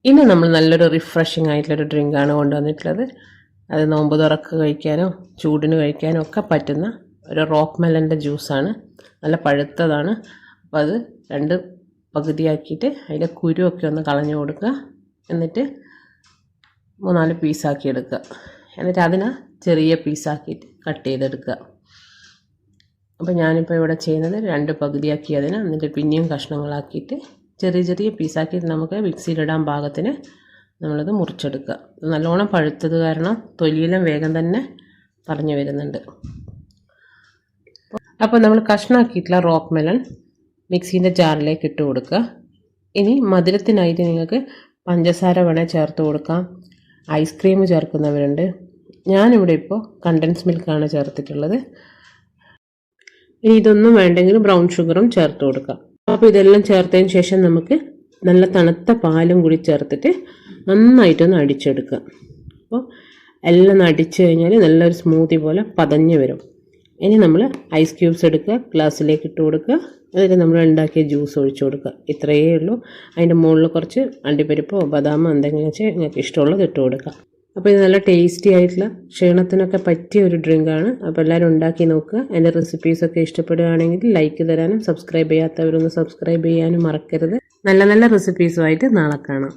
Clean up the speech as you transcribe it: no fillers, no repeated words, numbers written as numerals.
ഇന്ന് നമ്മൾ നല്ലൊരു റിഫ്രഷിംഗ് ആയിട്ടുള്ളൊരു ഡ്രിങ്കാണ് കൊണ്ടുവന്നിട്ടുള്ളത്. അത് നോമ്പ് തുറക്ക് കഴിക്കാനോ ചൂടിന് കഴിക്കാനോ ഒക്കെ പറ്റുന്ന ഒരു റോക്ക് മെലൻ്റെ ജ്യൂസാണ്. നല്ല പഴുത്തതാണ്. അപ്പോൾ അത് 2 പകുതിയാക്കിയിട്ട് അതിൻ്റെ കുരുവൊക്കെ ഒന്ന് കളഞ്ഞു കൊടുക്കുക. എന്നിട്ട് 3-4 പീസാക്കി എടുക്കുക. എന്നിട്ട് അതിനെ ചെറിയ പീസാക്കിയിട്ട് കട്ട് ചെയ്തെടുക്കുക. അപ്പോൾ ഞാനിപ്പോൾ ഇവിടെ ചെയ്യുന്നത് 2 പകുതിയാക്കി അതിനെ, എന്നിട്ട് പിന്നെയും കഷ്ണങ്ങളാക്കിയിട്ട് ചെറിയ ചെറിയ പീസാക്കിയിട്ട് നമുക്ക് മിക്സിയിലിടാൻ പാകത്തിന് നമ്മളത് മുറിച്ചെടുക്കുക. നല്ലോണം പഴുത്തത് കാരണം തൊലിയെല്ലാം വേഗം തന്നെ പറഞ്ഞു വരുന്നുണ്ട്. അപ്പോൾ നമ്മൾ കഷ്ണാക്കിയിട്ടുള്ള റോക്ക് മെലൺ മിക്സീൻ്റെ ജാറിലേക്ക് ഇട്ട് കൊടുക്കുക. ഇനി മധുരത്തിനായിട്ട് നിങ്ങൾക്ക് പഞ്ചസാര വേണേൽ ചേർത്ത് കൊടുക്കാം. ഐസ്ക്രീം ചേർക്കുന്നവരുണ്ട്. ഞാനിവിടെ ഇപ്പോൾ കണ്ടൻസ് മിൽക്കാണ് ചേർത്തിട്ടുള്ളത്. ഇനി ഇതൊന്നും വേണ്ടെങ്കിൽ ബ്രൗൺ ഷുഗറും ചേർത്ത് കൊടുക്കാം. അപ്പോൾ ഇതെല്ലാം ചേർത്തതിന് ശേഷം നമുക്ക് നല്ല തണുത്ത പാലും കൂടി ചേർത്തിട്ട് നന്നായിട്ടൊന്ന് അടിച്ചെടുക്കുക. അപ്പോൾ എല്ലാം അടിച്ചു കഴിഞ്ഞാൽ നല്ലൊരു സ്മൂത്തി പോലെ പതഞ്ഞ് വരും. ഇനി നമ്മൾ ഐസ് ക്യൂബ്സ് എടുക്കുക, ഗ്ലാസ്സിലേക്ക് ഇട്ട് കൊടുക്കുക. എന്നിട്ട് നമ്മൾ ഉണ്ടാക്കിയ ജ്യൂസ് ഒഴിച്ചു കൊടുക്കുക. ഇത്രയേ ഉള്ളൂ. അതിൻ്റെ മുകളിൽ കുറച്ച് അണ്ടിപ്പരിപ്പോ ബദാമോ എന്തെങ്കിലും വെച്ചാൽ നിങ്ങൾക്ക് ഇഷ്ടമുള്ളത് ഇട്ട് കൊടുക്കുക. അപ്പോൾ ഇത് നല്ല ടേസ്റ്റി ആയിട്ടുള്ള ക്ഷീണത്തിനൊക്കെ പറ്റിയ ഒരു ഡ്രിങ്കാണ്. അപ്പോൾ എല്ലാവരും ഉണ്ടാക്കി നോക്കുക. എൻ്റെ റെസിപ്പീസൊക്കെ ഇഷ്ടപ്പെടുകയാണെങ്കിൽ ലൈക്ക് തരാനും സബ്സ്ക്രൈബ് ചെയ്യാത്തവരൊന്ന് സബ്സ്ക്രൈബ് ചെയ്യാനും മറക്കരുത്. നല്ല നല്ല റെസിപ്പീസുമായിട്ട് നാളെ കാണാം.